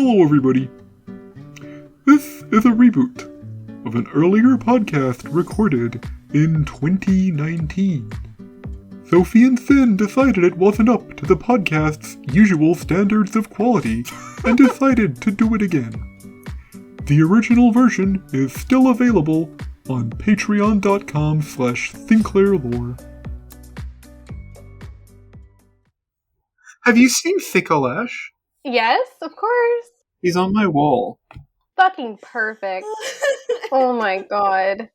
Hello, everybody. This is a reboot of an earlier podcast recorded in 2019. Sophie and Sin decided it wasn't up to the podcast's usual standards of quality and decided to do it again. The original version is still available on patreon.com/Sinclairlore. Have you seen Micolash? Yes, of course. He's on my wall. Fucking perfect. Oh my god.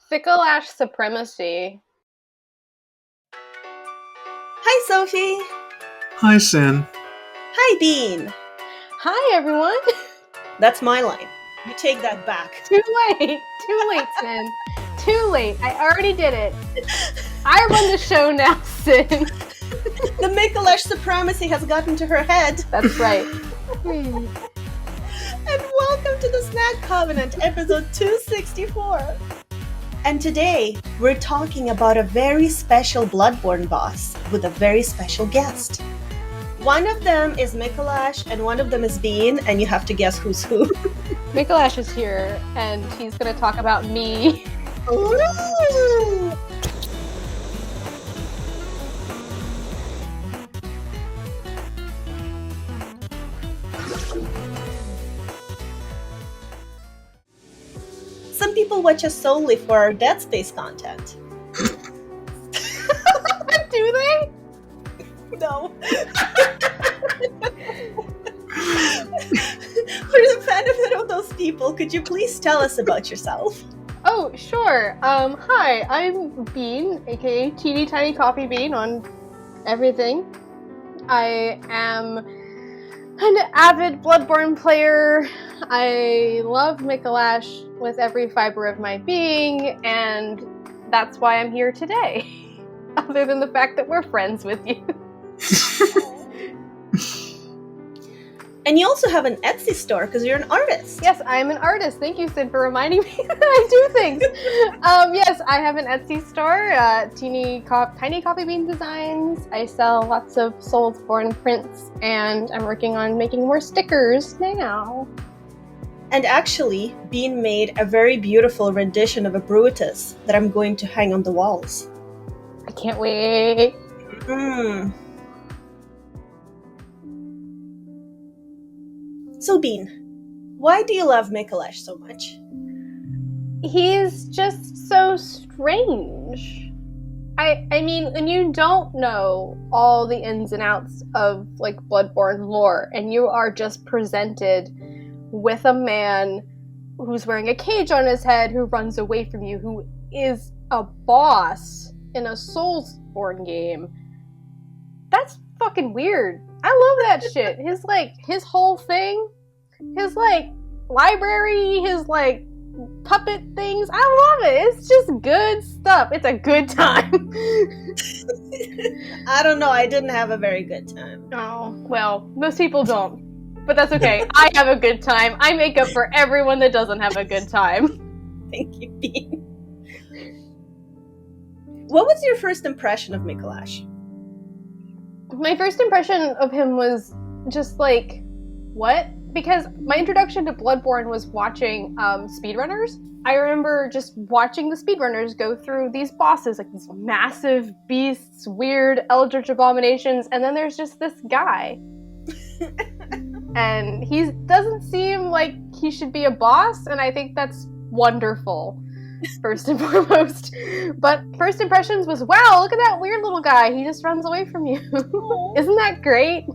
Micolash supremacy. Hi, Sophie. Hi, Sin. Hi, Bean. Hi, everyone. That's my line. You take that back. Too late, Sin. Too late. I already did it. I run the show now, Sin. The Micolash supremacy has gotten to her head. That's right. And welcome to the Snack Covenant, episode 264. And today, we're talking about a very special Bloodborne boss with a very special guest. One of them is Micolash, and one of them is Bean, and you have to guess who's who. Micolash is here, and he's gonna talk about me. Ooh. Some people watch us solely for our Dead Space content. Do they? No. For the benefit of those people, could you please tell us about yourself? Oh, sure. Hi, I'm Bean, aka Teeny Tiny Coffee Bean on everything. I am an avid Bloodborne player. I love Micolash with every fiber of my being, and that's why I'm here today. Other than the fact that we're friends with you. And you also have an Etsy store because you're an artist. Yes, I'm an artist. Thank you, Sid, for reminding me that I do things. Yes, I have an Etsy store, Tiny Coffee Bean Designs. I sell lots of Soulsborne prints, and I'm working on making more stickers now. And actually, Bean made a very beautiful rendition of Ebrooitus that I'm going to hang on the walls. I can't wait. So, Bean, why do you love Micolash so much? He's just so strange. I mean, when you don't know all the ins and outs of, like, Bloodborne lore, and you are just presented with a man who's wearing a cage on his head, who runs away from you, who is a boss in a Soulsborne game, that's fucking weird. I love that shit. His whole thing, his, library, his, puppet things, I love it. It's just good stuff. It's a good time. I don't know. I didn't have a very good time. Oh, well, most people don't. But that's okay. I have a good time. I make up for everyone that doesn't have a good time. Thank you, Bean. What was your first impression of Micolash? My first impression of him was just like, what? Because my introduction to Bloodborne was watching speedrunners. I remember just watching the speedrunners go through these bosses, like these massive beasts, weird eldritch abominations, and then there's just this guy. And he doesn't seem like he should be a boss, and I think that's wonderful, first and foremost. But first impressions was, wow, look at that weird little guy. He just runs away from you. Isn't that great?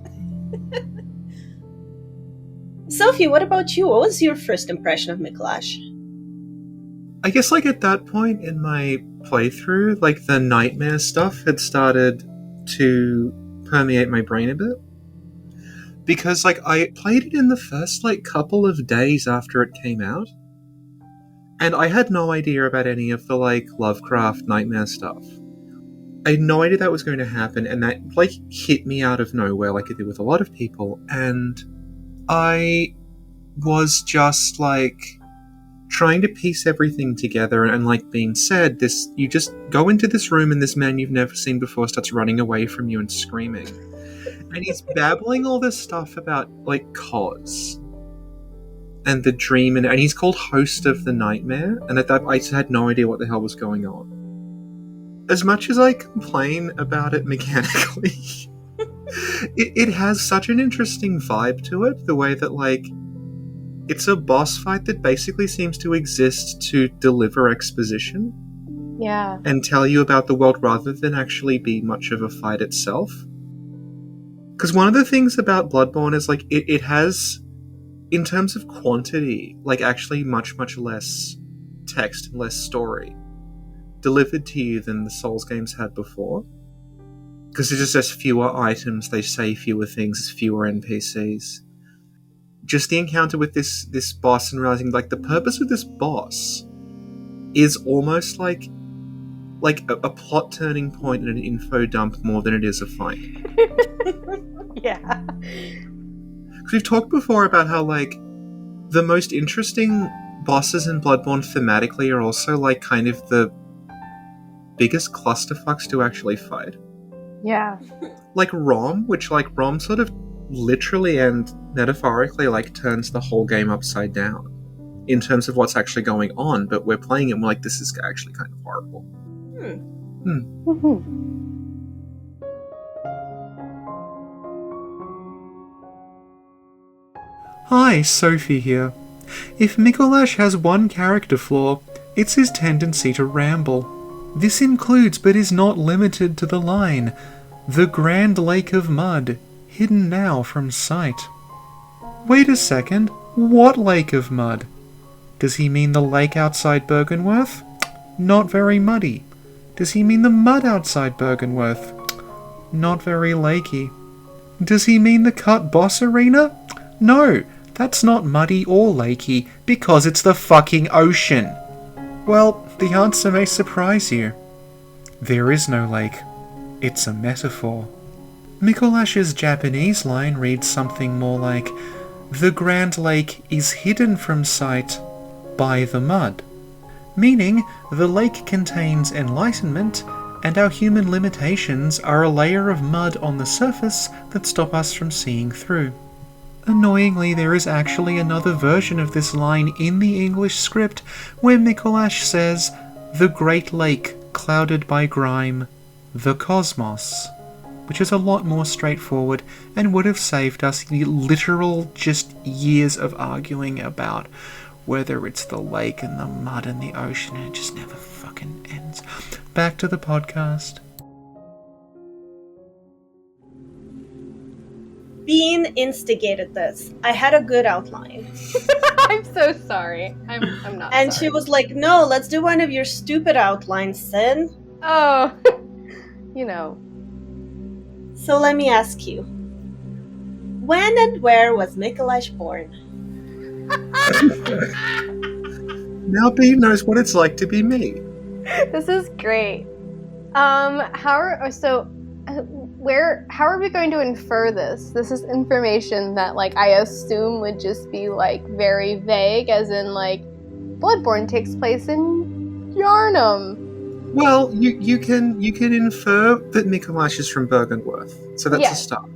Sophie, what about you? What was your first impression of Micolash? I guess, at that point in my playthrough, the nightmare stuff had started to permeate my brain a bit. Because, I played it in the first, couple of days after it came out. And I had no idea about any of the, Lovecraft nightmare stuff. I had no idea that was going to happen, and that, hit me out of nowhere like it did with a lot of people, and I was just, trying to piece everything together, and being said, you just go into this room and this man you've never seen before starts running away from you and screaming. And he's babbling all this stuff about, like, cause. And the dream, and he's called Host of the Nightmare, and at that I had no idea what the hell was going on. As much as I complain about it mechanically, it has such an interesting vibe to it, the way that, like, it's a boss fight that basically seems to exist to deliver exposition. Yeah. And tell you about the world rather than actually be much of a fight itself. Because one of the things about Bloodborne is, like, it has, in terms of quantity, like, actually much, much less text and less story delivered to you than the Souls games had before. Because there's just fewer items, they say fewer things, there's fewer NPCs. Just the encounter with this boss and realizing, like, the purpose of this boss is almost like a plot turning point and an info dump more than it is a fight. Yeah. Because we've talked before about how, like, the most interesting bosses in Bloodborne thematically are also, like, kind of the biggest clusterfucks to actually fight. Yeah. Like Rom, which, like, Rom sort of literally and metaphorically, like, turns the whole game upside down in terms of what's actually going on, but we're playing it and we're like, this is actually kind of horrible. Hi, Sophie here. If Micolash has one character flaw, it's his tendency to ramble. This includes but is not limited to the line, "The Grand Lake of Mud, hidden now from sight." Wait a second, what Lake of Mud? Does he mean the lake outside Byrgenwerth? Not very muddy. Does he mean the mud outside Byrgenwerth? Not very lakey. Does he mean the cut boss arena? No, that's not muddy or lakey, because it's the fucking ocean. Well, the answer may surprise you. There is no lake. It's a metaphor. Mikolash's Japanese line reads something more like, "The Grand Lake is hidden from sight by the mud," meaning the lake contains enlightenment, and our human limitations are a layer of mud on the surface that stop us from seeing through. Annoyingly, there is actually another version of this line in the English script where Micolash says, "The Great Lake clouded by grime, the cosmos," which is a lot more straightforward and would have saved us the literal just years of arguing about whether it's the lake and the mud and the ocean, and it just never fucking ends. Back to the podcast. Bean instigated this. I had a good outline. I'm so sorry. I'm not And sorry. she was like, "No, let's do one of your stupid outlines, Sin." Oh, you know. So let me ask you. When and where was Micolash born? Now B knows what it's like to be me. This is great. How are we going to infer this? This is information that, like, I assume would just be, like, very vague, as in, like, Bloodborne takes place in Yharnam. Well, you can infer that Micolash is from Byrgenwerth, so that's Yeah. a start.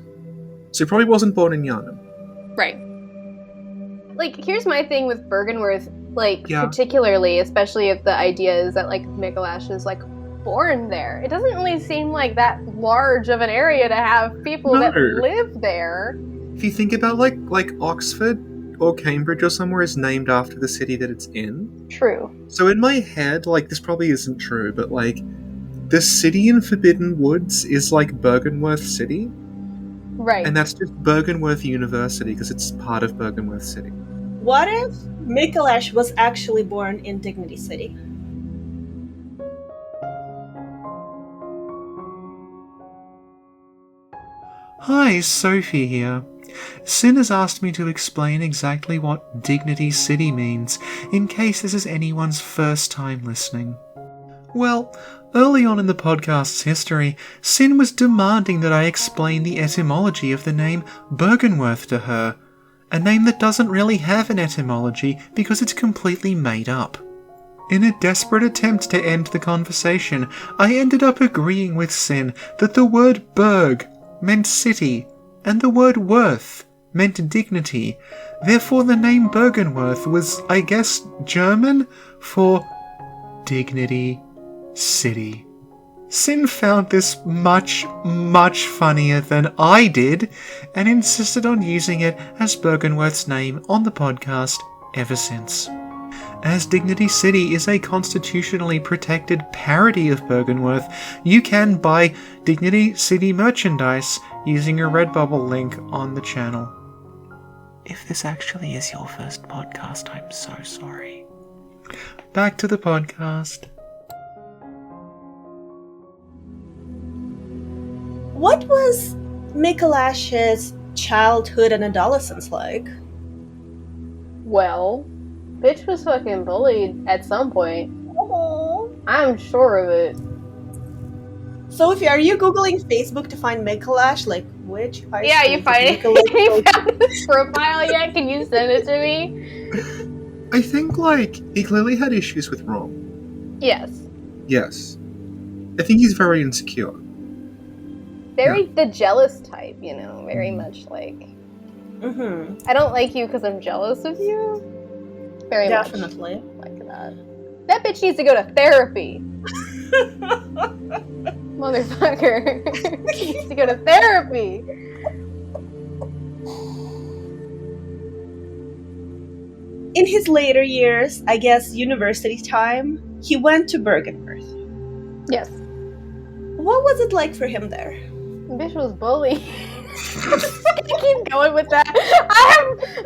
So he probably wasn't born in Yharnam. Right. Like, here's my thing with Byrgenwerth, like, Yeah. particularly, especially if the idea is that, like, Micolash is, like, born there. It doesn't really seem like that large of an area to have people that No. live there. If you think about, like Oxford or Cambridge or somewhere is named after the city that it's in. True. So in my head, like, this probably isn't true, but, like, the city in Forbidden Woods is, like, Byrgenwerth City. Right. And that's just Byrgenwerth University, because it's part of Byrgenwerth City. What if Micolash was actually born in Dignity City? Hi, Sophie here. Sin has asked me to explain exactly what Dignity City means, in case this is anyone's first time listening. Well, early on in the podcast's history, Sin was demanding that I explain the etymology of the name Byrgenwerth to her, a name that doesn't really have an etymology because it's completely made up. In a desperate attempt to end the conversation, I ended up agreeing with Sin that the word Berg meant city, and the word worth meant dignity. Therefore the name Byrgenwerth was, I guess, German for dignity city. Sin found this much, much funnier than I did, and insisted on using it as Byrgenwerth's name on the podcast ever since. As Dignity City is a constitutionally protected parody of Byrgenwerth, you can buy Dignity City merchandise using a Redbubble link on the channel. If this actually is your first podcast, I'm so sorry. Back to the podcast. What was Micolash's childhood and adolescence like? Well, bitch was fucking bullied at some point. Oh. I'm sure of it. Sophie, are you Googling Facebook to find Micolash? Like, which high Yeah, school you did find it. Micolash You go found his profile yet? Can you send it to me? I think, like, he clearly had issues with Rom. Yes. Yes. I think he's very insecure. Very the jealous type, you know, very much like, Mm-hmm. I don't like you because I'm jealous of you. Very Definitely. much like that. That bitch needs to go to therapy. Motherfucker. She needs to go to therapy. In his later years, I guess university time, he went to Byrgenwerth. Yes. What was it like for him there? The bitch was bullied. I keep going with that.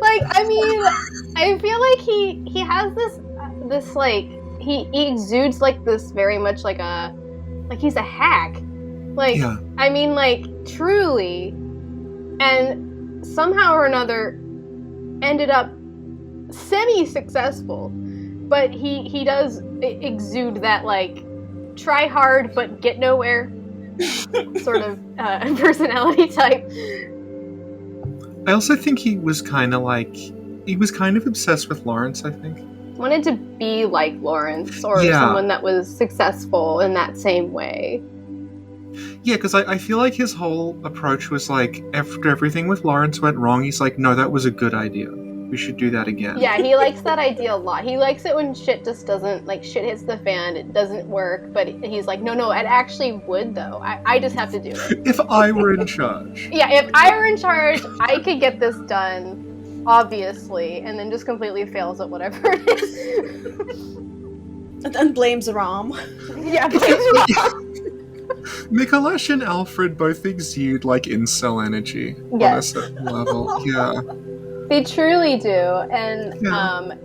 I feel like he has this like, he exudes like this very much like he's a hack. Like, Yeah. I mean, like, truly. And somehow or another ended up semi-successful. But he does exude that, like, try hard but get nowhere sort of personality type. I also think he was kind of obsessed with Lawrence, I think. Wanted to be like Lawrence or Yeah. someone that was successful in that same way. Yeah, because I feel like his whole approach was like, after everything with Lawrence went wrong, he's like, no, that was a good idea. We should do that again. Yeah, he likes that idea a lot. He likes it when shit just doesn't, like, shit hits the fan, it doesn't work, but he's like, no, it actually would, though. I just have to do it. If I were in charge. Yeah, if I were in charge, I could get this done, obviously, and then just completely fails at whatever it is. And then blames Rom. Yeah, please. Micolash and Alfred both exude like incel energy on a Yes. certain level. Yeah. They truly do, and Yeah.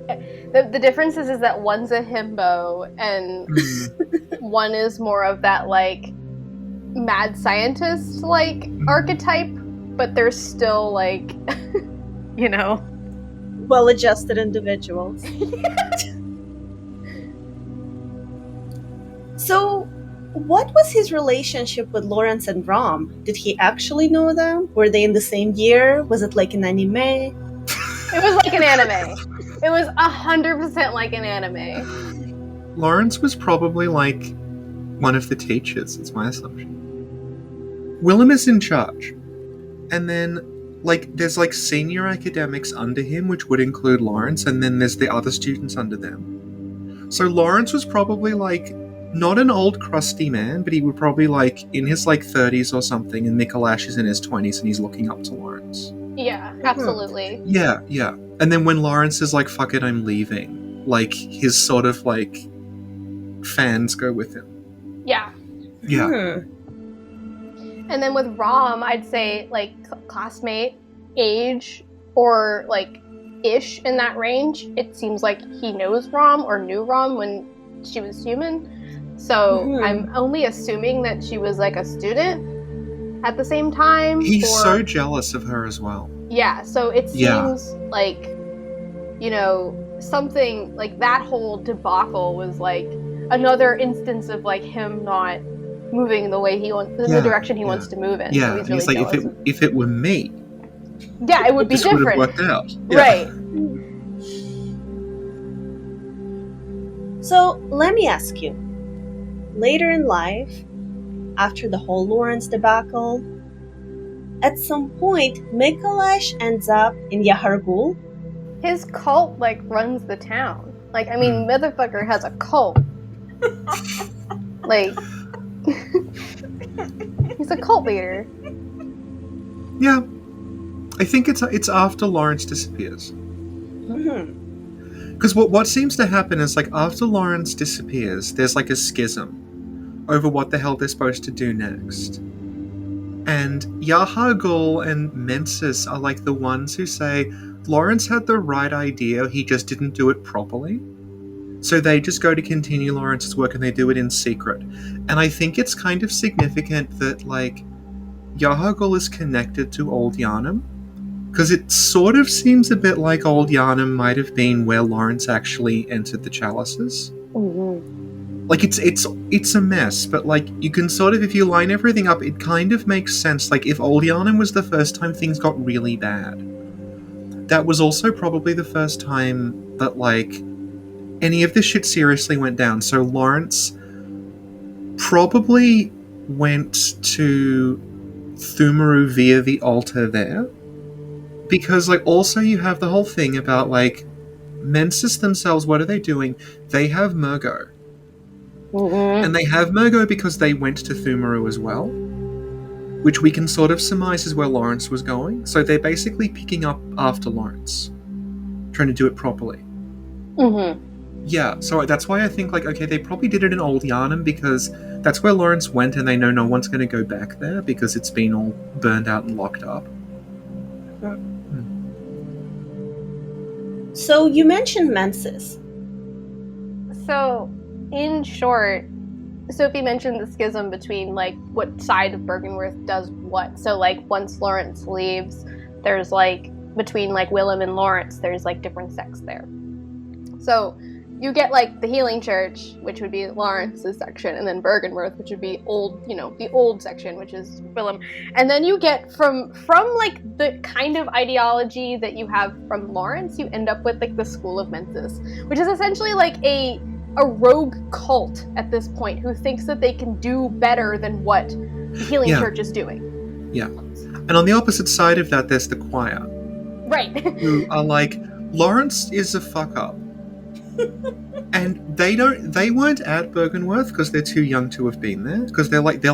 the difference is that one's a himbo, and one is more of that, like, mad scientist, like, archetype, but they're still, like, you know. Well-adjusted individuals. So, what was his relationship with Lawrence and Rom? Did he actually know them? Were they in the same year? Was it like an anime? It was like an anime. It was 100% like an anime. Lawrence was probably like one of the teachers, it's my assumption. Willem is in charge. And then, like, there's like senior academics under him, which would include Lawrence, and then there's the other students under them. So Lawrence was probably like, not an old crusty man, but he would probably like in his like 30s or something, and Micolash is in his 20s and he's looking up to Lawrence. Yeah, absolutely. Yeah. And then when Lawrence is like, fuck it, I'm leaving, like, his sort of like fans go with him. Yeah. Yeah. And then with Rom, I'd say, like, classmate, age, or, like, ish in that range. It seems like he knows Rom or knew Rom when she was human. So I'm only assuming that she was, like, a student at the same time. He's so jealous of her as well. Yeah, so it seems like, you know, something, like, that whole debacle was, like, another instance of, like, him not moving the way he wants, in the direction he wants to move in. Yeah, so and he's like, if it were me, yeah, it would be this would have different. worked out. Yeah. Right. So, let me ask you. Later in life, after the whole Lawrence debacle, at some point, Micolash ends up in Yahar'gul. His cult, like, runs the town. Like, I mean, motherfucker has a cult. Like, he's a cult leader. Yeah. I think it's after Lawrence disappears. Mm-hmm. Because what seems to happen is, like, after Lawrence disappears, there's, like, a schism over what the hell they're supposed to do next. And Yahar'gul and Mensis are, like, the ones who say, Lawrence had the right idea, he just didn't do it properly. So they just go to continue Lawrence's work and they do it in secret. And I think it's kind of significant that, like, Yahar'gul is connected to old Yharnam. Because it sort of seems a bit like old Yharnam might have been where Lawrence actually entered the chalices. Mm-hmm. Like, it's a mess, but, like, you can sort of, if you line everything up, it kind of makes sense. Like, if old Yharnam was the first time things got really bad, that was also probably the first time that, like, any of this shit seriously went down. So Lawrence probably went to Thumaru via the altar there. Because, like, also you have the whole thing about, like, Mensis themselves, what are they doing? They have Mergo. Mm-hmm. And they have Mergo because they went to Thumaru as well. Which we can sort of surmise is where Lawrence was going. So they're basically picking up after Lawrence. Trying to do it properly. Mm-hmm. Yeah, so that's why I think, like, okay, they probably did it in Old Yharnam because that's where Lawrence went and they know no one's going to go back there because it's been all burned out and locked up. So you mentioned Mensis. So, in short, Sophie mentioned the schism between, like, what side of Byrgenwerth does what. So, like, once Lawrence leaves, there's, like, between, like, Willem and Lawrence, there's, like, different sects there. So, you get, like, the Healing Church, which would be Lawrence's section, and then Byrgenwerth, which would be old, you know, the old section, which is Willem. And then you get from like, the kind of ideology that you have from Lawrence, you end up with, like, the School of Mensis, which is essentially, like, a rogue cult at this point who thinks that they can do better than what the Healing Church is doing. Yeah. And on the opposite side of that, there's the choir. Right. Who are like, Lawrence is a fuck-up. And they weren't at Byrgenwerth because they're too young to have been there. Because they're like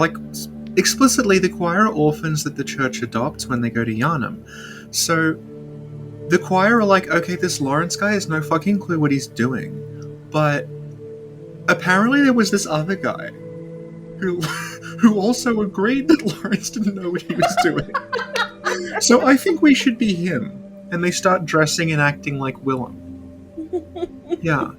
explicitly the choir are orphans that the church adopts when they go to Yharnam. So the choir are like, okay, this Lawrence guy has no fucking clue what he's doing. But apparently there was this other guy who also agreed that Lawrence didn't know what he was doing. So I think we should be him. And they start dressing and acting like Willem. Yeah.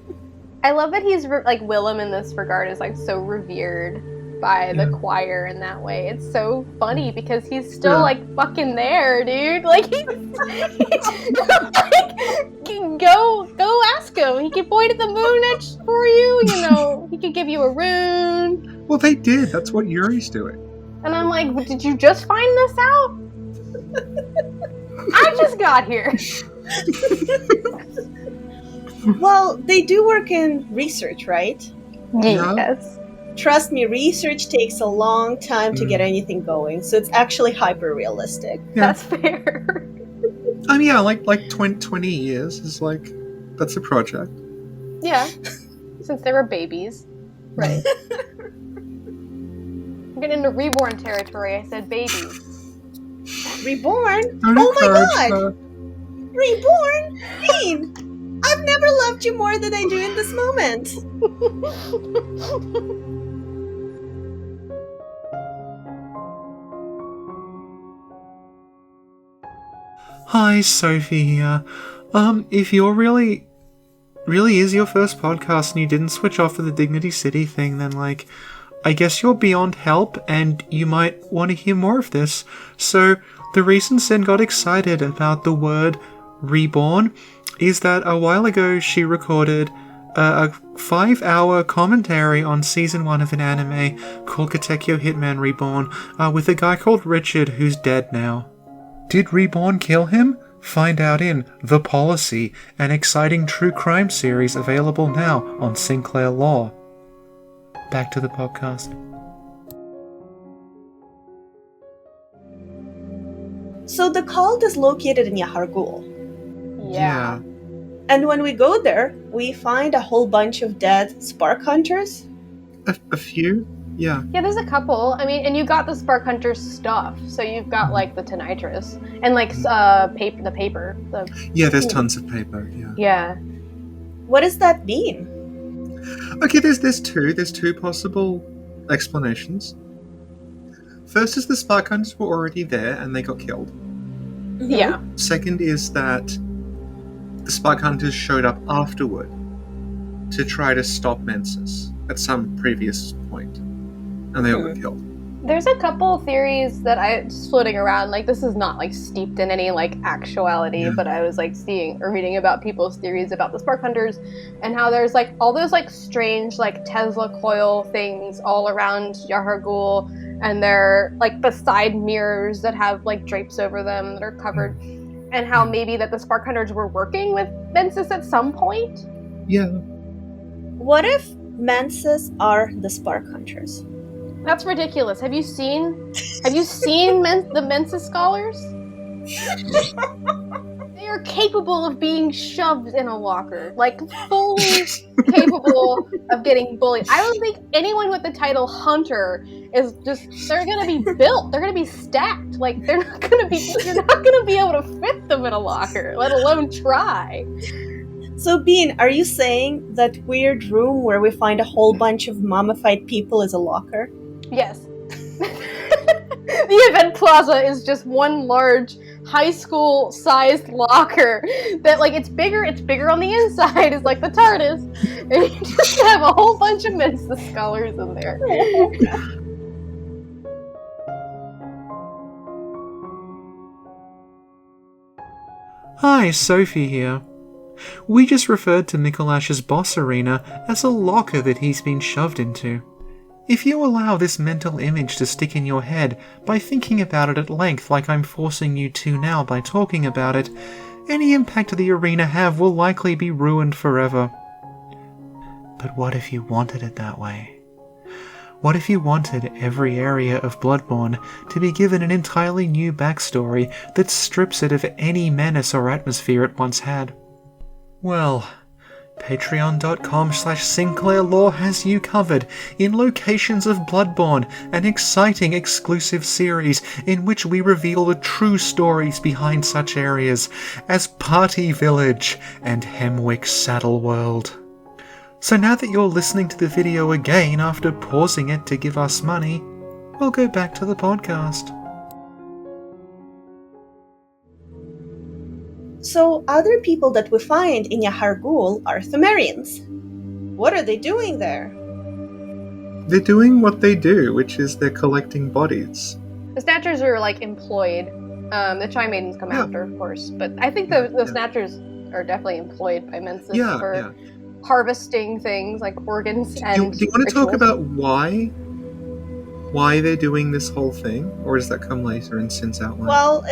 I love that he's, like, Willem in this regard is, like, so revered by the choir in that way. It's so funny because he's still, like, fucking there, dude. Like, he's like, go ask him. He can point at the moon for you, you know. He could give you a rune. Well, they did. That's what Yuri's doing. And I'm like, did you just find this out? I just got here. Well, they do work in research, right? Yes. Trust me, research takes a long time to get anything going, so it's actually hyper-realistic. Yeah. That's fair. I mean, yeah, like 20 years is like, that's a project. Yeah. Since they were babies. Right. I'm getting into reborn territory. I said babies. Reborn? Don't Oh my encourage god! her. Reborn? Bean! I've never loved you more than I do in this moment. Hi, Sophie here. If you're really is your first podcast and you didn't switch off for the Dignity City thing, then, like, I guess you're beyond help and you might want to hear more of this. So, the reason Sin got excited about the word reborn is that a while ago she recorded a 5-hour commentary on season 1 of an anime called Katekyo Hitman Reborn with a guy called Richard who's dead now. Did Reborn kill him? Find out in The Policy, an exciting true crime series available now on Sinclair Law. Back to the podcast. So the cult is located in Yahar'gul. Yeah. And when we go there, we find a whole bunch of dead spark hunters. A few? Yeah. Yeah, there's a couple. I mean, and you got the Spark Hunter stuff. So you've got, like, the Tonitrus. And, like, the paper. Yeah, there's tons of paper, yeah. Yeah. What does that mean? Okay, there's two possible explanations. First is the Spark Hunters were already there and they got killed. Yeah. Second is that the Spark Hunters showed up afterward to try to stop Mensis at some previous point. And they all got killed. There's a couple theories that I just floating around. Like, this is not, like, steeped in any, like, actuality, but I was, like, seeing or reading about people's theories about the Spark Hunters and how there's, like, all those, like, strange, like, Tesla coil things all around Yahar'gul, and they're, like, beside mirrors that have, like, drapes over them that are covered, and how maybe that the Spark Hunters were working with Mensis at some point. Yeah. What if Mensis are the spark hunters? That's ridiculous. Have you seen the Mensis scholars? They are capable of being shoved in a locker. Like, fully capable of getting bullied. I don't think anyone with the title Hunter is just, they're gonna be built. They're gonna be stacked. Like, you're not gonna be able to fit them in a locker, let alone try. So, Bean, are you saying that weird room where we find a whole bunch of mummified people is a locker? Yes. The event plaza is just one large high school sized locker that, like, it's bigger on the inside, it's like the TARDIS, and you just have a whole bunch of Mensa scholars in there. Hi, Sophie here. We just referred to Micolash's boss arena as a locker that he's been shoved into. If you allow this mental image to stick in your head by thinking about it at length like I'm forcing you to now by talking about it, any impact the arena have will likely be ruined forever. But what if you wanted it that way? What if you wanted every area of Bloodborne to be given an entirely new backstory that strips it of any menace or atmosphere it once had? Well, patreon.com/SinclairLore has you covered in Locations of Bloodborne, an exciting exclusive series in which we reveal the true stories behind such areas as Party Village and Hemwick Saddle World. So now that you're listening to the video again after pausing it to give us money, we'll go back to the podcast. So, other people that we find in Yahar'gul are Thumerians. What are they doing there? They're doing what they do, which is they're collecting bodies. The Snatchers are, like, employed. The Chai Maidens come after, of course, but I think the Snatchers are definitely employed by Mensis for harvesting things like organs and Do you want to talk rituals. about why they're doing this whole thing, or does that come later in Sin's outline? Well,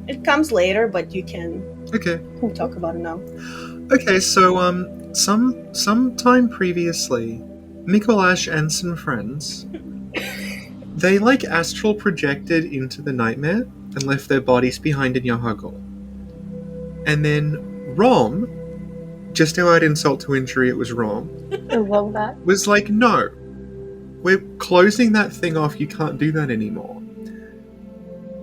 it comes later, but you can talk about it now. Okay, so some time previously, Micolash and some friends, they, like, astral projected into the nightmare and left their bodies behind in Yahar'gul. And then Rom, just to add insult to injury, it was Rom, I love that. was like, no, we're closing that thing off, you can't do that anymore.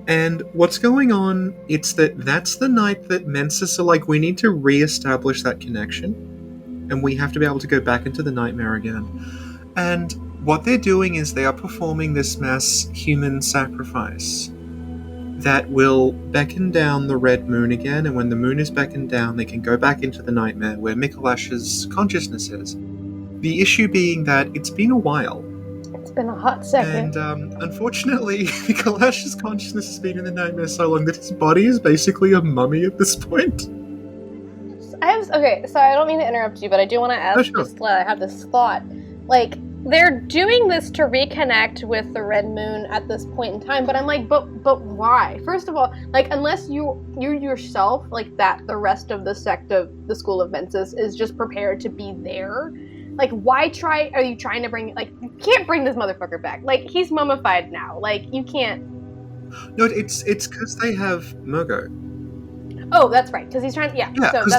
And what's going on, it's that's the night that Mensis are like, we need to re-establish that connection, and we have to be able to go back into the nightmare again. And what they're doing is they are performing this mass human sacrifice that will beckon down the red moon again, and when the moon is beckoned down, they can go back into the nightmare where Micolash's consciousness is. The issue being that it's been a while. It's been a hot second. And unfortunately, Micolash's consciousness has been in the nightmare so long that his body is basically a mummy at this point. Okay, so I don't mean to interrupt you, but I do want to ask, just I have this thought. Like, they're doing this to reconnect with the red moon at this point in time, but I'm like, but why? First of all, like, unless you yourself, like, that the rest of the sect of the School of Mensis is just prepared to be there, like, why are you trying to bring, like, you can't bring this motherfucker back. Like, he's mummified now. Like, you can't No, it's because they have Mergo. Oh, that's right. Because he's trying. Yeah. Yeah, so because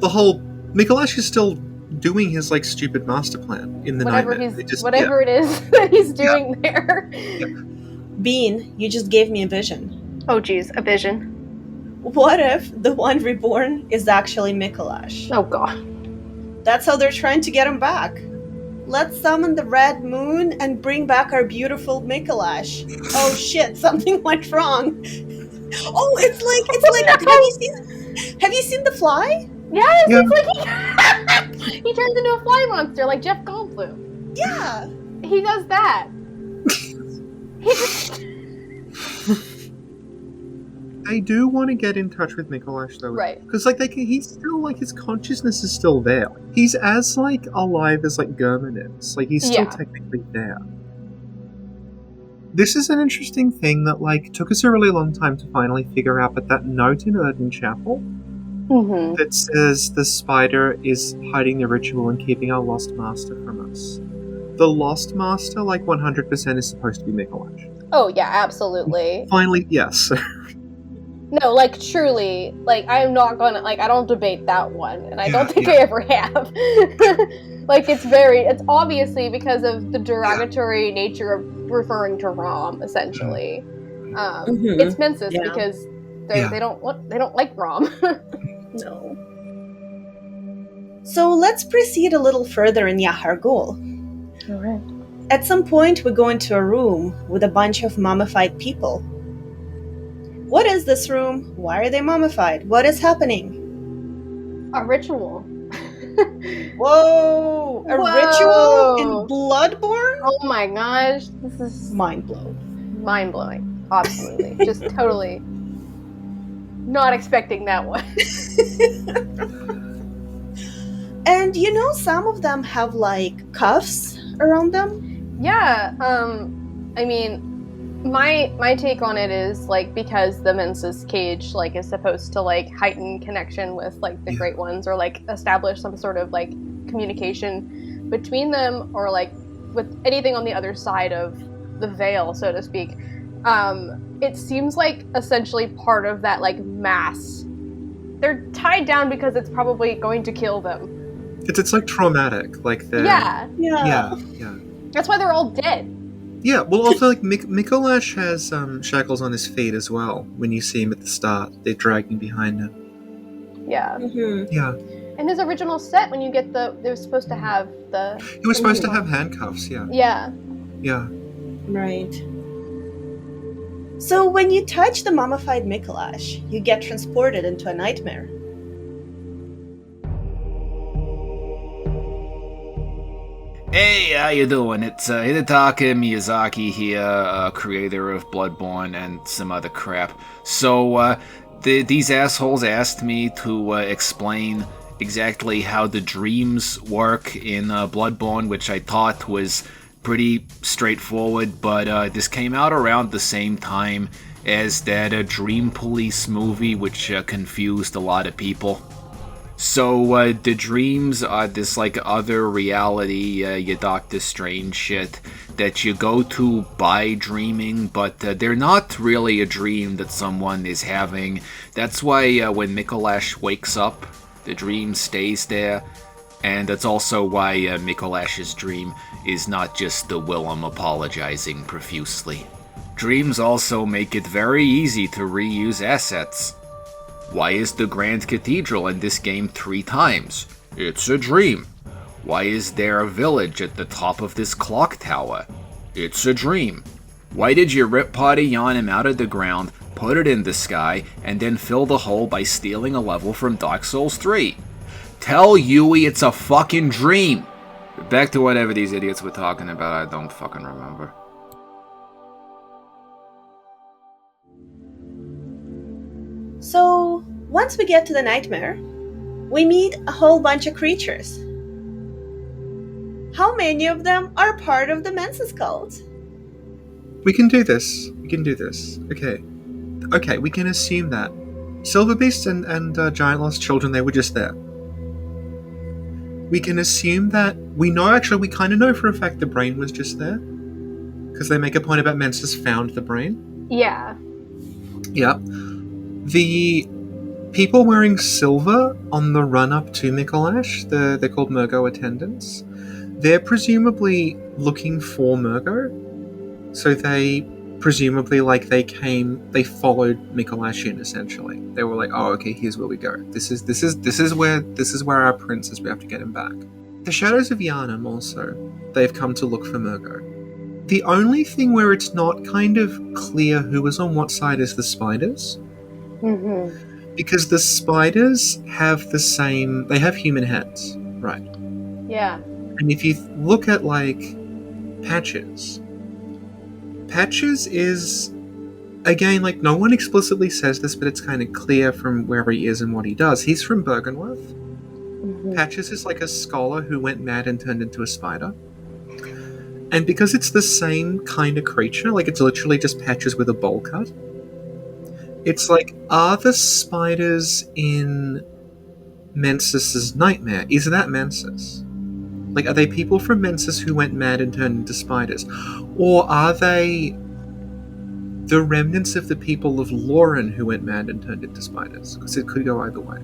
the whole Micolash is still doing his like stupid master plan in the whatever nightmare. whatever it is that he's doing there. Bean, you just gave me a vision. Oh, geez, a vision. What if the one reborn is actually Micolash? Oh God. That's how they're trying to get him back. Let's summon the red moon and bring back our beautiful Micolash. Oh shit, something went wrong. Oh, it's like have you seen The Fly? Yes, Yeah. it's like he turns into a fly monster like Jeff Goldblum. Yeah. He does that. He just They do want to get in touch with Micolash though, right. Because like he's still like his consciousness is still there. He's as like alive as like German is. Like he's still Yeah. technically there. This is an interesting thing that like took us a really long time to finally figure out. But that note in Erdon Chapel Mm-hmm. that says the spider is hiding the ritual and keeping our lost master from us. The lost master, like 100%, is supposed to be Micolash. Oh yeah, absolutely. Finally, yes. No, like truly, like I'm not gonna like I don't debate that one, and I don't think I ever have. Like it's obviously because of the derogatory nature of referring to Rom, essentially. Mhm. It's Mensis Yeah. because Yeah. they don't like Rom. No. So let's proceed a little further in Yahar'gul. All right. At some point, we go into a room with a bunch of mummified people. What is this room? Why are they mummified? What is happening? A ritual. Whoa! A Whoa! ritual in Bloodborne? Oh my gosh, this is Mind blown. mind blowing. Absolutely, just totally not expecting that one. And you know, some of them have like cuffs around them. Yeah, I mean, my take on it is like because the Mensis cage like is supposed to like heighten connection with like the Great Ones or like establish some sort of like communication between them or like with anything on the other side of the veil, so to speak. It seems like essentially part of that like mass. They're tied down because it's probably going to kill them. It's like traumatic, like the Yeah, yeah. that's why they're all dead. Yeah, well, also, like, Micolash has shackles on his feet as well. When you see him at the start, they're dragging behind him. Yeah. Mm-hmm. Yeah. In his original set, when you get they're supposed to have the... He was supposed to have handcuffs, yeah. Yeah. Yeah. Right. So when you touch the mummified Micolash, you get transported into a nightmare. Hey, how you doing? It's Hidetaka Miyazaki here, creator of Bloodborne and some other crap. So, these assholes asked me to explain exactly how the dreams work in Bloodborne, which I thought was pretty straightforward, but this came out around the same time as that Dream Police movie, which confused a lot of people. So, the dreams are this, like, other reality, your Doctor Strange shit that you go to by dreaming, but they're not really a dream that someone is having. That's why when Micolash wakes up, the dream stays there, and that's also why Micolash's dream is not just the Willem apologizing profusely. Dreams also make it very easy to reuse assets. Why is the Grand Cathedral in this game 3 times? It's a dream. Why is there a village at the top of this clock tower? It's a dream. Why did you rip Party Yharnam out of the ground, put it in the sky, and then fill the hole by stealing a level from Dark Souls 3? Tell Yui it's a fucking dream! Back to whatever these idiots were talking about, I don't fucking remember. So, once we get to the nightmare, we meet a whole bunch of creatures. How many of them are part of the Mensis cult? We can do this. Okay, we can assume that. Silver Beast and Giant Lost Children, they were just there. We can assume that... we kind of know for a fact the brain was just there. Because they make a point about Mensis found the brain. Yeah. Yeah. The people wearing silver on the run-up to Micolash, they're called Mergo attendants, they're presumably looking for Mergo. So they presumably, like, they followed Micolash in, essentially. They were like, oh, okay, here's where we go. This is where our prince is, we have to get him back. The Shadows of Yharnam also, they've come to look for Mergo. The only thing where it's not kind of clear who was on what side is the spiders. Mm-hmm. Because the spiders have they have human heads, right? Yeah. And if you look at, like, Patches is, again, like, no one explicitly says this, but it's kind of clear from where he is and what he does. He's from Bergenworth. Mm-hmm. Patches is like a scholar who went mad and turned into a spider. And because it's the same kind of creature, like, it's literally just Patches with a bowl cut, it's like, are the spiders in Mensis's nightmare? Is that Mensis? Like, are they people from Mensis who went mad and turned into spiders? Or are they the remnants of the people of Lauren who went mad and turned into spiders? Because it could go either way.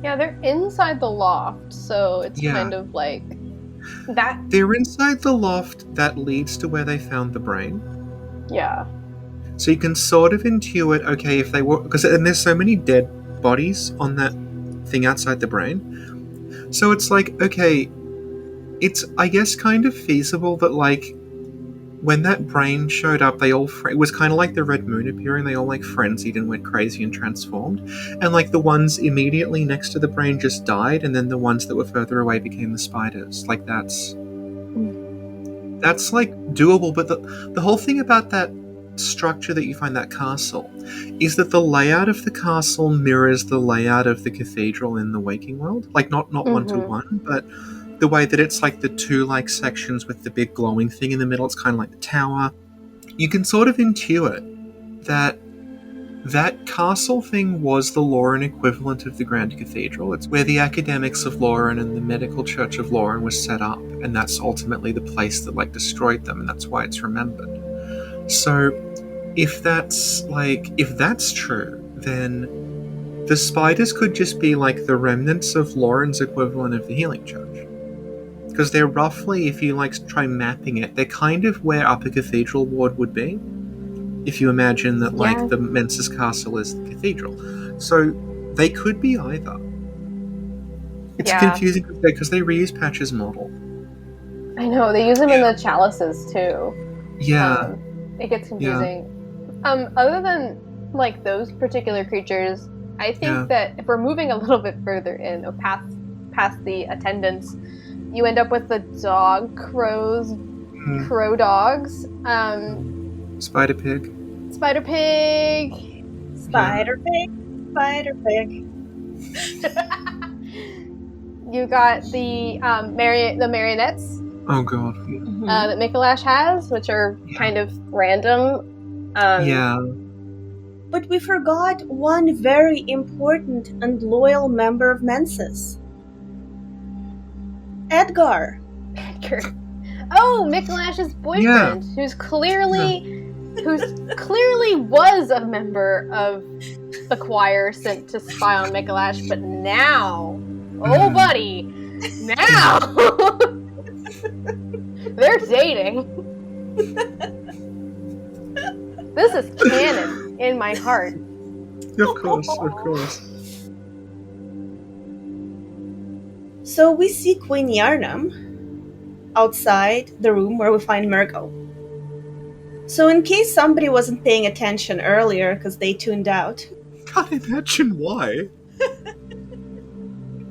Yeah, they're inside the loft, so it's kind of like that. They're inside the loft that leads to where they found the brain. Yeah. So you can sort of intuit, okay, if they were... And there's so many dead bodies on that thing outside the brain. So it's like, okay, it's, I guess, kind of feasible that, like, when that brain showed up, they all... it was kind of like the Red Moon appearing. They all, like, frenzied and went crazy and transformed. And, like, the ones immediately next to the brain just died, and then the ones that were further away became the spiders. Like, that's, like, doable. But the whole thing about that structure that you find, that castle, is that the layout of the castle mirrors the layout of the cathedral in the waking world. Like, not one-to-one, but the way that it's like the two, like, sections with the big glowing thing in the middle. It's kind of like the tower. You can sort of intuit that that castle thing was the Lauren equivalent of the Grand Cathedral. It's where the academics of Lauren and the medical church of Lauren was set up, and that's ultimately the place that, like, destroyed them, and that's why it's remembered. So if that's true, then the spiders could just be, like, the remnants of Lauren's equivalent of the Healing Church. Because they're roughly, if you, like, try mapping it, they're kind of where Upper Cathedral Ward would be. If you imagine that, like, the Mensis Castle is the cathedral. So they could be either. It's confusing because they reuse Patch's model. I know, they use them in the chalices, too. Yeah. It gets confusing. Yeah. Other than, like, those particular creatures, I think that if we're moving a little bit further in, or past the attendants, you end up with the dog crows, crow dogs. Spider pig. Spider pig. You got the marionettes. Oh god. That Micolash has, which are kind of random. But we forgot one very important and loyal member of Mensis. Edgar. Oh, Micolash's boyfriend, who's clearly was a member of the choir sent to spy on Micolash, but now, oh buddy, now they're dating. This is canon in my heart. Of course. So we see Queen Yharnam outside the room where we find Mergo. So in case somebody wasn't paying attention earlier because they tuned out, can't imagine why.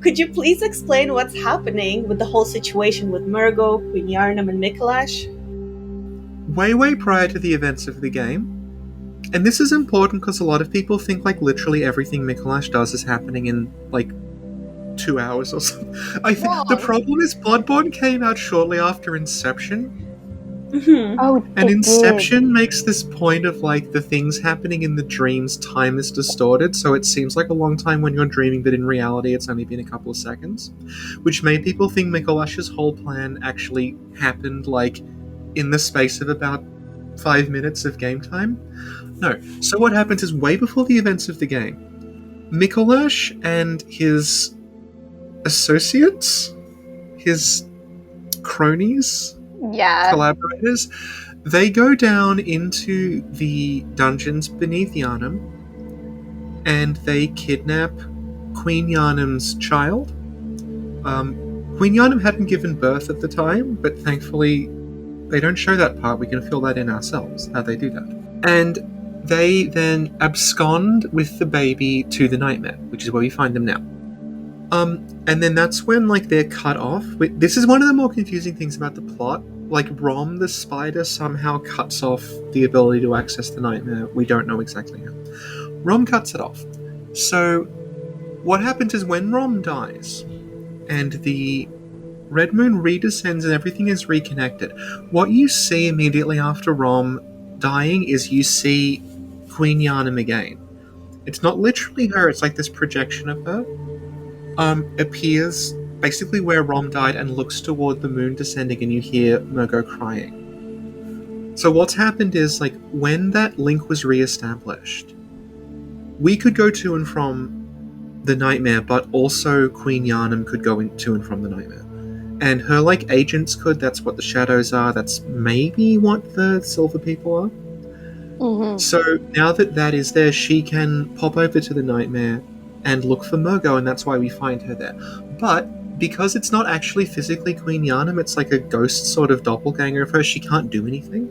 Could you please explain what's happening with the whole situation with Mergo, Queen Yharnam, and Micolash? Way prior to the events of the game. And this is important because a lot of people think, like, literally everything Micolash does is happening in, like, 2 hours or something. I think the problem is Bloodborne came out shortly after Inception. Mm-hmm. Oh, and Inception makes this point of, like, the things happening in the dreams, time is distorted, so it seems like a long time when you're dreaming, but in reality it's only been a couple of seconds. Which made people think Micolash's whole plan actually happened, like, in the space of about 5 minutes of game time. No. So what happens is way before the events of the game, Micolash and his associates, his cronies, Yeah. collaborators, they go down into the dungeons beneath Yharnam and they kidnap Queen Yharnam's child. Queen Yharnam hadn't given birth at the time, but thankfully they don't show that part. We can fill that in ourselves, how they do that. And they then abscond with the baby to the Nightmare, which is where we find them now. And then that's when, like, they're cut off. This is one of the more confusing things about the plot. Like, Rom the spider somehow cuts off the ability to access the Nightmare. We don't know exactly how. Rom cuts it off. So, what happens is when Rom dies, and the Red Moon redescends and everything is reconnected, what you see immediately after Rom dying is you see Queen Yharnam again. It's not literally her, it's like this projection of her. Appears basically where Rom died and looks toward the moon descending, and you hear Mergo crying. So what's happened is, like, when that link was re-established, we could go to and from the Nightmare, but also Queen Yharnam could go to and from the Nightmare. And her, like, agents could, that's what the shadows are, that's maybe what the silver people are. Mm-hmm. So now that that is there, she can pop over to the Nightmare and look for Mergo, and that's why we find her there. But because it's not actually physically Queen Yharnam, it's like a ghost sort of doppelganger of her, she can't do anything.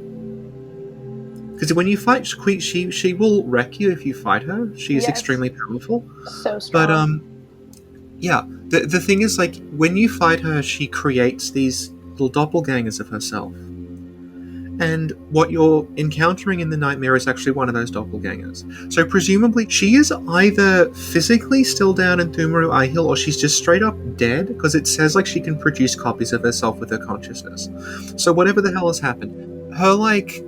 Because when you fight Queen, she will wreck you if you fight her. She is extremely powerful. So strong. But yeah, the thing is, like, when you fight her, she creates these little doppelgangers of herself. And what you're encountering in the Nightmare is actually one of those doppelgangers. So presumably she is either physically still down in Thumaru Ihil, or she's just straight up dead, because it says, like, she can produce copies of herself with her consciousness. So whatever the hell has happened, her, like,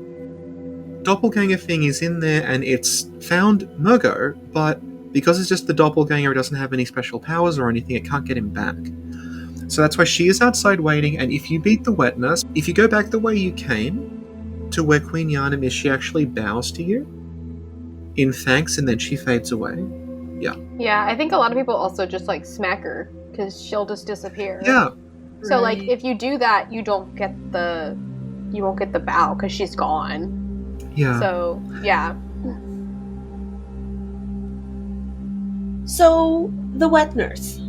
doppelganger thing is in there, and it's found Mergo, but because it's just the doppelganger, it doesn't have any special powers or anything, it can't get him back. So that's why she is outside waiting, and if you beat the wet nurse, if you go back the way you came, to where Queen Yharnam is, she actually bows to you in thanks, and then she fades away. Yeah, I think a lot of people also just, like, smack her, because she'll just disappear. Yeah. So, like, if you do that, you won't get the bow, because she's gone. Yeah. So, yeah. So, the wet nurse.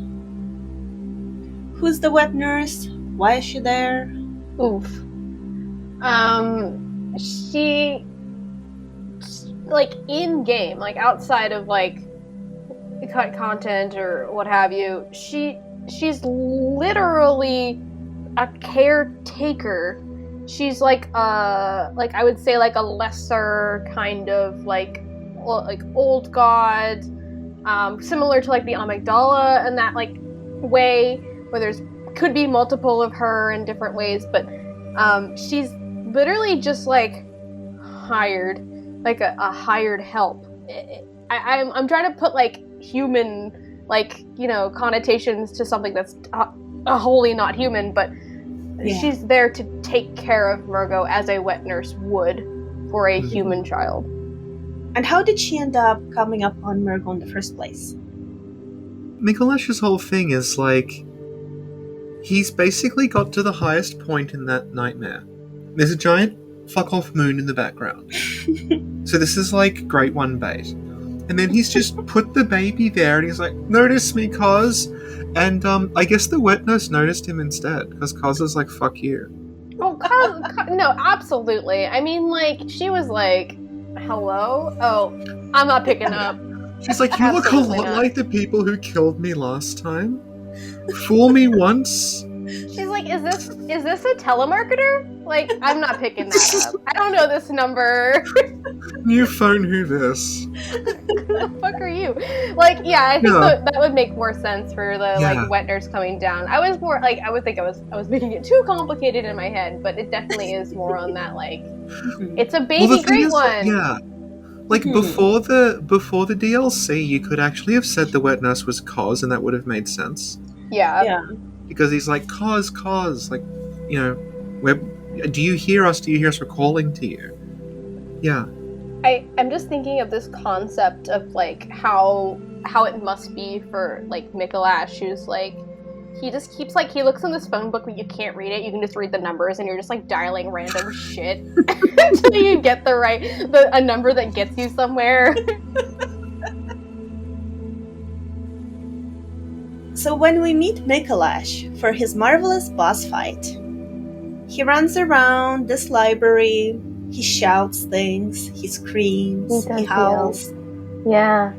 Who's the wet nurse? Why is she there? Oof. She, like, in game, like, outside of, like, cut content or what have you, she's literally a caretaker. She's like I would say, like, a lesser kind of, like old god, similar to, like, the Amygdala in that, like, way where there's could be multiple of her in different ways, but she's literally just, like, hired, like a hired help. I'm trying to put, like, human, like, you know, connotations to something that's wholly not human, but she's there to take care of Mergo as a wet nurse would for a human child. And how did she end up coming up on Mergo in the first place? Micolash's whole thing is, like, he's basically got to the highest point in that Nightmare. There's a giant fuck-off moon in the background. So this is, like, Great One bait. And then he's just put the baby there, and he's like, notice me, Cos. And I guess the wet nurse noticed him instead, because Cos is like, fuck you. Oh, no, absolutely. I mean, like, she was like, hello? Oh, I'm not picking up. She's like, you look a lot like the people who killed me last time. Fool me once. She's like, is this a telemarketer? Like, I'm not picking that up. I don't know this number. New phone, who this? Who the fuck are you? Like, yeah, I think that would make more sense for the like wet nurse coming down. I was more like, I would think I was making it too complicated in my head, but it definitely is more on that, like, it's a baby great one. Yeah. Like, before the DLC, you could actually have said the wet nurse was Cos, and that would have made sense. Yeah. Because he's like, Cos, like, you know, do you hear us? Do you hear us? We're calling to you. Yeah. I'm just thinking of this concept of like how it must be for like Micolash, who's like he just keeps like he looks in this phone book but you can't read it. You can just read the numbers and you're just like dialing random shit until you get a number that gets you somewhere. So when we meet Micolash for his marvelous boss fight, he runs around this library, he shouts things, he screams, he howls. Yeah.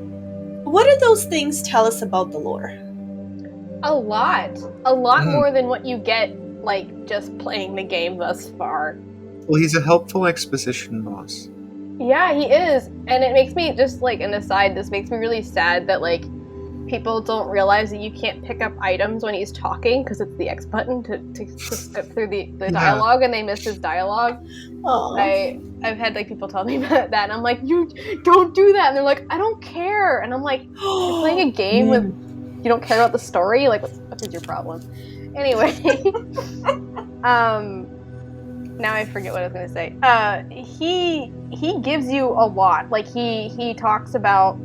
What do those things tell us about the lore? A lot more than what you get like just playing the game thus far. Well, he's a helpful exposition boss. Yeah, he is. And it makes me, just like an aside, this makes me really sad that like people don't realize that you can't pick up items when he's talking because it's the X button to skip through the dialogue, and they miss his dialogue. I've had like people tell me about that, and I'm like, you don't do that, and they're like, I don't care, and I'm like, you're playing a game with you don't care about the story, like what is your problem? Anyway, now I forget what I was gonna say. He gives you a lot. Like he talks about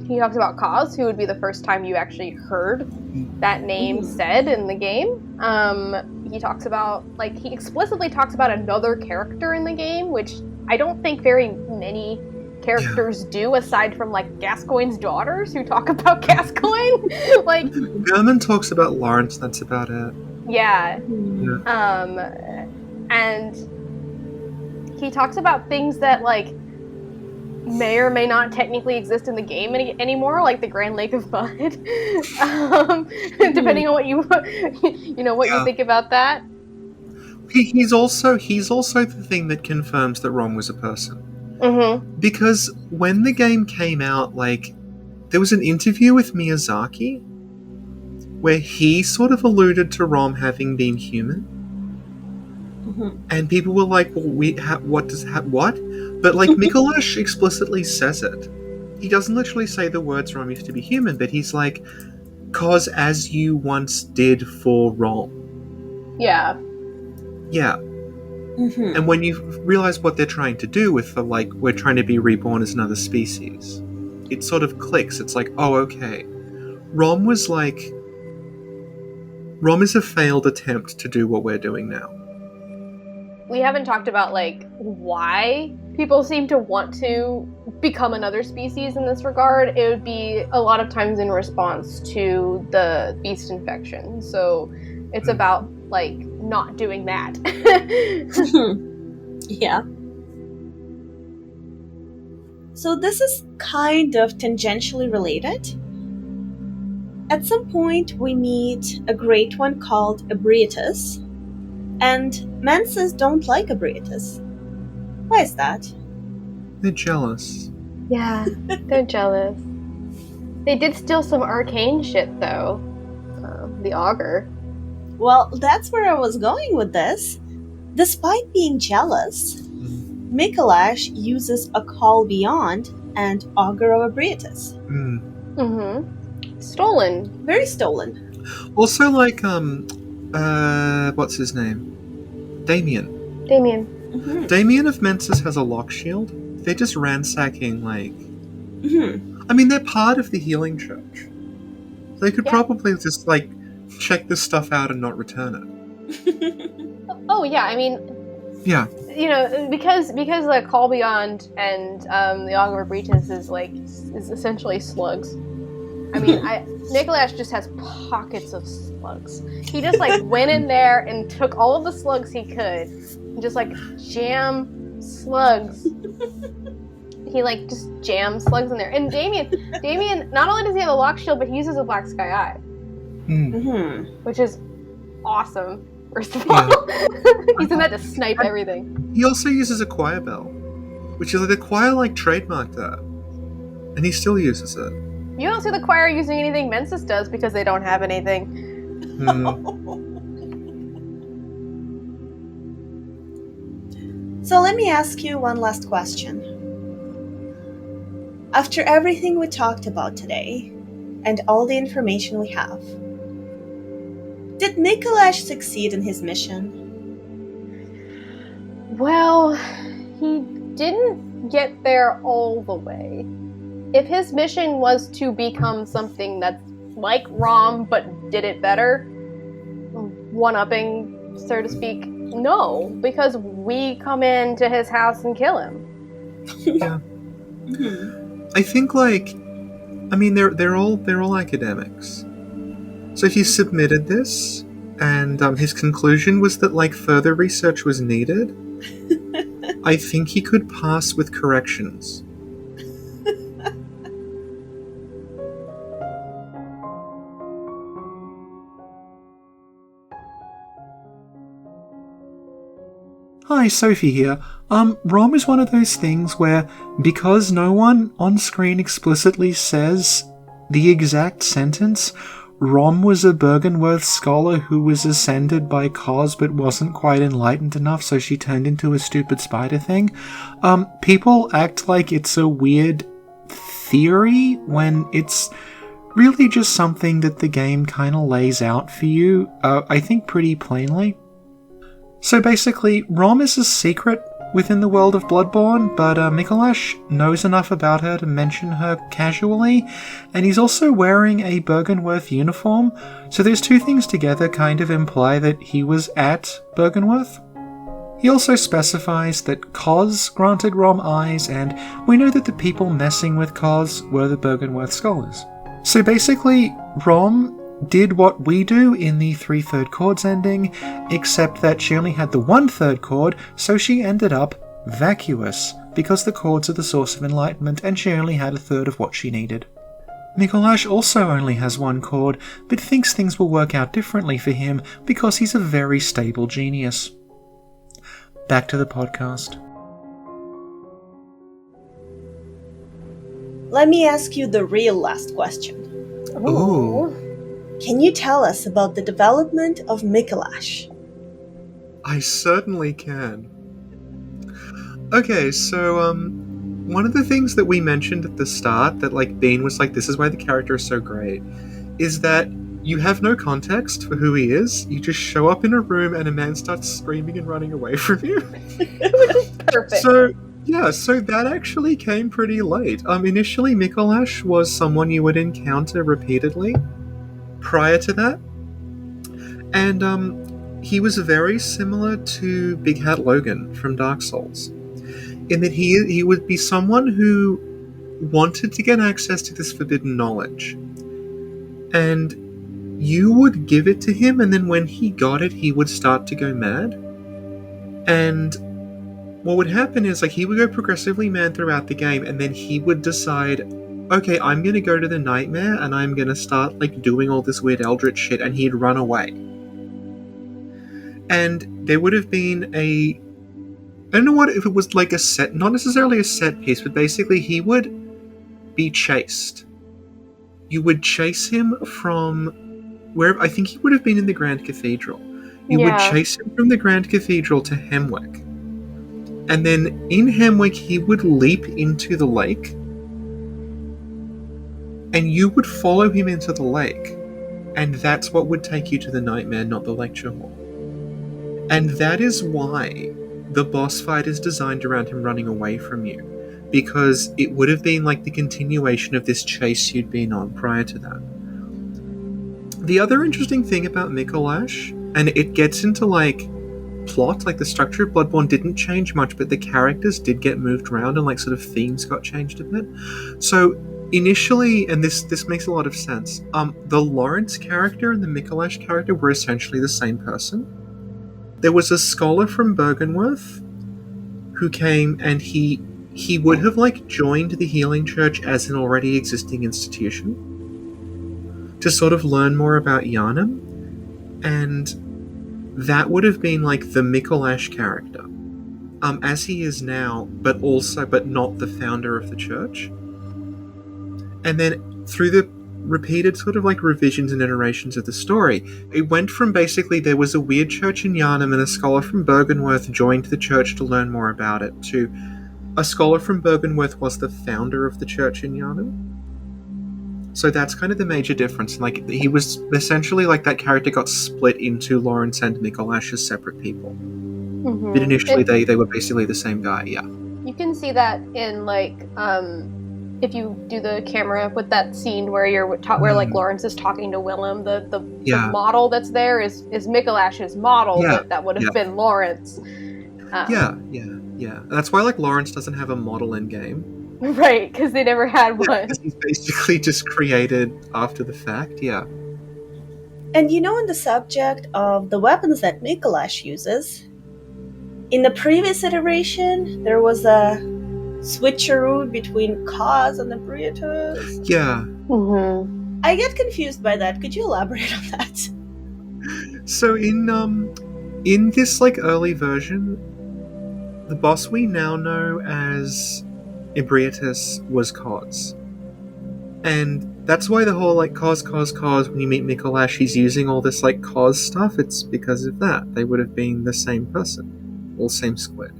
Kaz, who would be the first time you actually heard that name said in the game. He talks about, like, he explicitly talks about another character in the game, which I don't think very many characters do, aside from, like, Gascoigne's daughters, who talk about Gascoigne. Like, German talks about Lawrence, that's about it. Yeah. Yeah. And he talks about things that, like, may or may not technically exist in the game anymore, like the Grand Lake of Mud. Depending on what you think about that. He's also the thing that confirms that Rom was a person. Mm-hmm. Because when the game came out, like, there was an interview with Miyazaki where he sort of alluded to Rom having been human. And people were like, well, what? But, like, Micolash explicitly says it. He doesn't literally say the words Rom used to be human, but he's like, cause as you once did for Rom. Yeah. Yeah. Mm-hmm. And when you realize what they're trying to do with the, like, we're trying to be reborn as another species, it sort of clicks. It's like, oh, okay. Rom is a failed attempt to do what we're doing now. We haven't talked about, like, why people seem to want to become another species in this regard. It would be a lot of times in response to the beast infection. So it's about, like, not doing that. Yeah. So this is kind of tangentially related. At some point, we meet a great one called Ebrooitus. And Mensis don't like Ebrooitus. Why is that? They're jealous. Yeah, they're jealous. They did steal some arcane shit, though. The auger. Well, that's where I was going with this. Despite being jealous, Micolash uses a call beyond and auger of Ebrooitus. Mm-hmm. Stolen. Very stolen. Also, like, what's his name? Damien. Mm-hmm. Damien of Mensis has a lock shield. They're just ransacking, like... Mm-hmm. I mean, they're part of the healing church. They could probably just, like, check this stuff out and not return it. Oh, yeah, I mean... Yeah. You know, because the Call Beyond and the Augur of Ebrooitus is essentially slugs. I mean, Micolash just has pockets of slugs. He just, like, went in there and took all of the slugs he could and just, like, jam slugs. He, like, just jams slugs in there. And Damien, not only does he have a lock shield, but he uses a black sky eye. Mm-hmm. Which is awesome, first of all. Using that to snipe everything. He also uses a choir bell, which is, like, the choir, like, trademarked that. And he still uses it. You don't see the choir using anything Mensis does because they don't have anything. So let me ask you one last question. After everything we talked about today, and all the information we have, did Micolash succeed in his mission? Well, he didn't get there all the way. If his mission was to become something that's like Rom but did it better, one-upping, so to speak, no, because we come into his house and kill him. Yeah. I think, like, I mean, they're all academics. So he submitted this, and his conclusion was that, like, further research was needed. I think he could pass with corrections. Hi, Sophie here. Rom is one of those things where, because no one on screen explicitly says the exact sentence, Rom was a Bergenworth scholar who was ascended by Cos but wasn't quite enlightened enough, so she turned into a stupid spider thing. People act like it's a weird theory when it's really just something that the game kind of lays out for you, I think pretty plainly. So basically, Rom is a secret within the world of Bloodborne, but Micolash knows enough about her to mention her casually, and he's also wearing a Bergenworth uniform, so those two things together kind of imply that he was at Bergenworth. He also specifies that Cos granted Rom eyes, and we know that the people messing with Cos were the Bergenworth scholars. So basically, Rom did what we do in the 3/3 chords ending, except that she only had the 1/3 chord, so she ended up vacuous, because the chords are the source of enlightenment and she only had a third of what she needed. Micolash also only has one chord, but thinks things will work out differently for him because he's a very stable genius. Back to the podcast. Let me ask you the real last question. Ooh. Can you tell us about the development of Micolash? I certainly can. Okay, so, one of the things that we mentioned at the start, that, like, Bean was like, this is why the character is so great, is that you have no context for who he is. You just show up in a room and a man starts screaming and running away from you. Perfect. So that actually came pretty late. Initially, Micolash was someone you would encounter repeatedly prior to that. And, he was very similar to Big Hat Logan from Dark Souls, in that he would be someone who wanted to get access to this forbidden knowledge. And you would give it to him, and then when he got it, he would start to go mad. And what would happen is, like, he would go progressively mad throughout the game, and then he would decide, okay, I'm gonna go to the Nightmare, and I'm gonna start, like, doing all this weird eldritch shit, and he'd run away. And there would have been I don't know what if it was like a set, not necessarily a set piece, but basically he would be chased. You would chase him from where I think he would have been in the Grand Cathedral. You would chase him from the Grand Cathedral to Hemwick. And then in Hemwick, he would leap into the lake. And you would follow him into the lake. And that's what would take you to the Nightmare, not the lecture hall. And that is why the boss fight is designed around him running away from you. Because it would have been like the continuation of this chase you'd been on prior to that. The other interesting thing about Micolash, and it gets into like plot, like the structure of Bloodborne didn't change much, but the characters did get moved around and like sort of themes got changed a bit. So initially, and this makes a lot of sense, the Lawrence character and the Micolash character were essentially the same person. There was a scholar from Bergenworth who came, and he would have like joined the Healing Church as an already existing institution to sort of learn more about Yharnam, and that would have been like the Micolash character, as he is now, but not the founder of the church. And then through the repeated sort of like revisions and iterations of the story, it went from basically there was a weird church in Yharnam and a scholar from Bergenworth joined the church to learn more about it, to a scholar from Bergenworth was the founder of the church in Yharnam. So that's kind of the major difference. Like, he was essentially like that character got split into Lawrence and Micolash as separate people. Mm-hmm. But initially they were basically the same guy, yeah. You can see that in if you do the camera with that scene where where like Lawrence is talking to Willem, the model that's there is Micolash's model, but that would have been Lawrence. Yeah. That's why like Lawrence doesn't have a model in game. Right, because they never had one. Because he's basically just created after the fact. Yeah. And on the subject of the weapons that Micolash uses, in the previous iteration, there was a switcheroo between Cause and Ebrooitus. Yeah. Mm-hmm. I get confused by that. Could you elaborate on that? So in this like early version, the boss we now know as Ebrooitus was Cause. And that's why the whole like Cause, when you meet Micolash, he's using all this like Cause stuff. It's because of that. They would have been the same person. All same squid.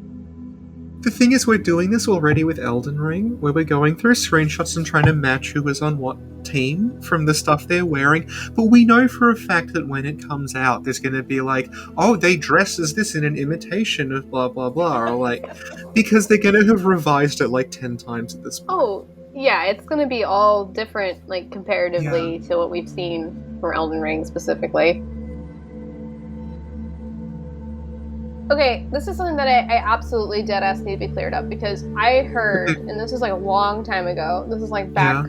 The thing is, we're doing this already with Elden Ring, where we're going through screenshots and trying to match who was on what team from the stuff they're wearing, but we know for a fact that when it comes out, there's going to be like, oh, they dress as this in an imitation of blah, blah, blah, or like, because they're going to have revised it like 10 times at this point. Oh, yeah, it's going to be all different, like, comparatively to what we've seen for Elden Ring specifically. Okay, this is something that I absolutely deadass need to be cleared up, because I heard, and this was like a long time ago, this is like back,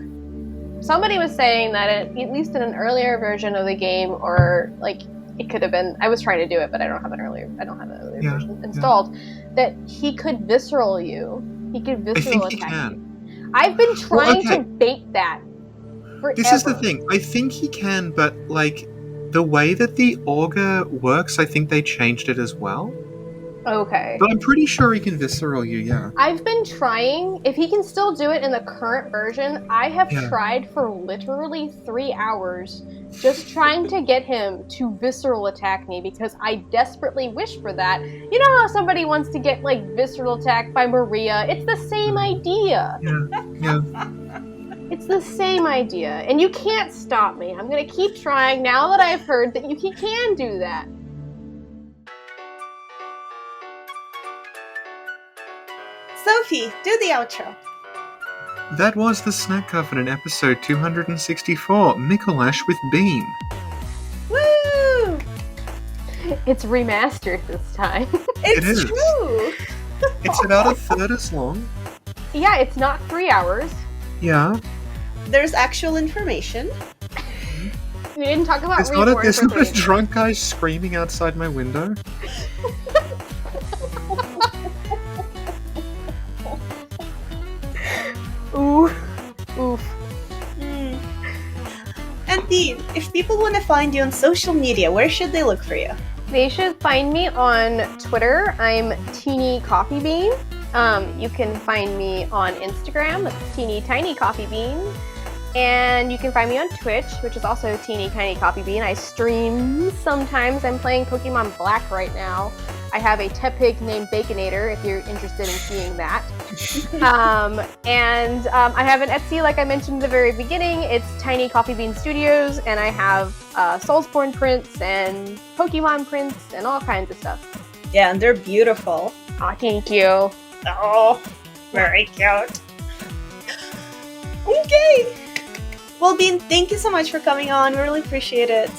somebody was saying that at least in an earlier version of the game, or like it could have been, I was trying to do it, but I don't have an earlier version installed, that he could visceral you. He could visceral attack you. I've been trying to bait that forever. This is the thing. I think he can, but like the way that the auger works, I think they changed it as well. Okay. But I'm pretty sure he can visceral you, yeah. I've been trying, if he can still do it in the current version, I have tried for literally 3 hours just trying to get him to visceral attack me, because I desperately wish for that. You know how somebody wants to get like visceral attacked by Maria? It's the same idea. Yeah. It's the same idea. And you can't stop me. I'm going to keep trying now that I've heard that he can do that. Sophie, do the outro. That was the Snack Covenant episode 264, Micolash with Beam. Woo! It's remastered this time. It's It is. true! It's about a third as long. Yeah, it's not 3 hours. Yeah. There's actual information. We didn't talk about There's not a drunk guy screaming outside my window. Oof. And Dean, if people want to find you on social media, where should they look for you? They should find me on Twitter. I'm Teeny Coffee Bean. You can find me on Instagram. It's Teeny Tiny Coffee Bean. And you can find me on Twitch, which is also Teeny Tiny Coffee Bean. I stream sometimes. I'm playing Pokemon Black right now. I have a Tepig named Baconator, if you're interested in seeing that. And I have an Etsy, like I mentioned at the very beginning. It's Tiny Coffee Bean Studios, and I have Soulsborne prints and Pokemon prints and all kinds of stuff. Yeah, and they're beautiful. Aw, thank you. Oh, very cute. Okay. Well, Bean, thank you so much for coming on. We really appreciate it.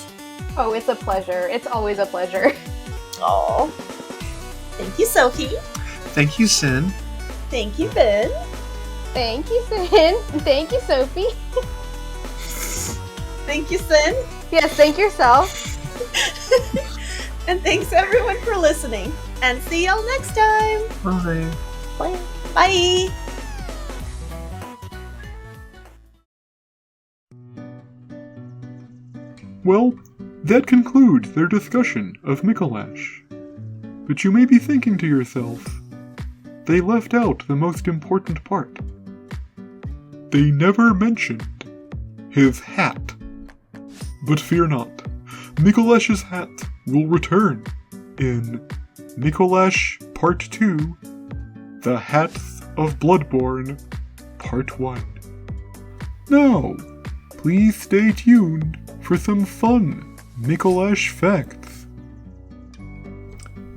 Oh, it's a pleasure. It's always a pleasure. Oh. Thank you, Sophie. Thank you, Sin. Thank you, Ben. Thank you, Sin. Thank you, Sophie. Thank you, Sin. Yes, thank yourself. And thanks everyone for listening. And see y'all next time. Bye. Bye. Bye. Well, that concludes their discussion of Micolash. But you may be thinking to yourself, they left out the most important part. They never mentioned his hat. But fear not, Micolash's hat will return in Micolash Part 2, The Hats of Bloodborne, Part 1. Now, please stay tuned for some fun Micolash facts.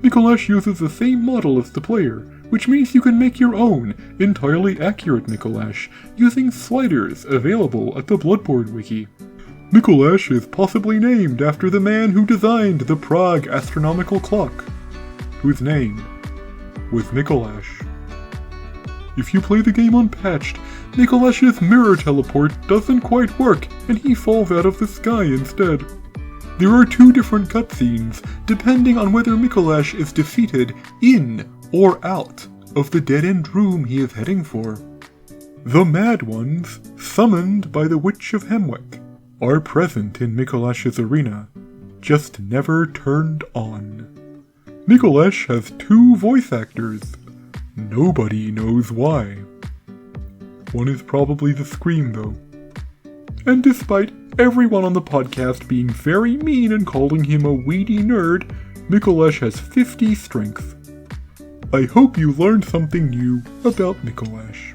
Micolash uses the same model as the player, which means you can make your own entirely accurate Micolash using sliders available at the Bloodborne Wiki. Micolash is possibly named after the man who designed the Prague astronomical clock, whose name was Micolash. If you play the game unpatched, Micolash's mirror teleport doesn't quite work and he falls out of the sky instead. There are 2 different cutscenes depending on whether Micolash is defeated in or out of the dead-end room he is heading for. The Mad Ones, summoned by the Witch of Hemwick, are present in Micolash's arena, just never turned on. Micolash has 2 voice actors. Nobody knows why. One is probably the Scream, though. And despite everyone on the podcast being very mean and calling him a weedy nerd, Micolash has 50 strength. I hope you learned something new about Micolash.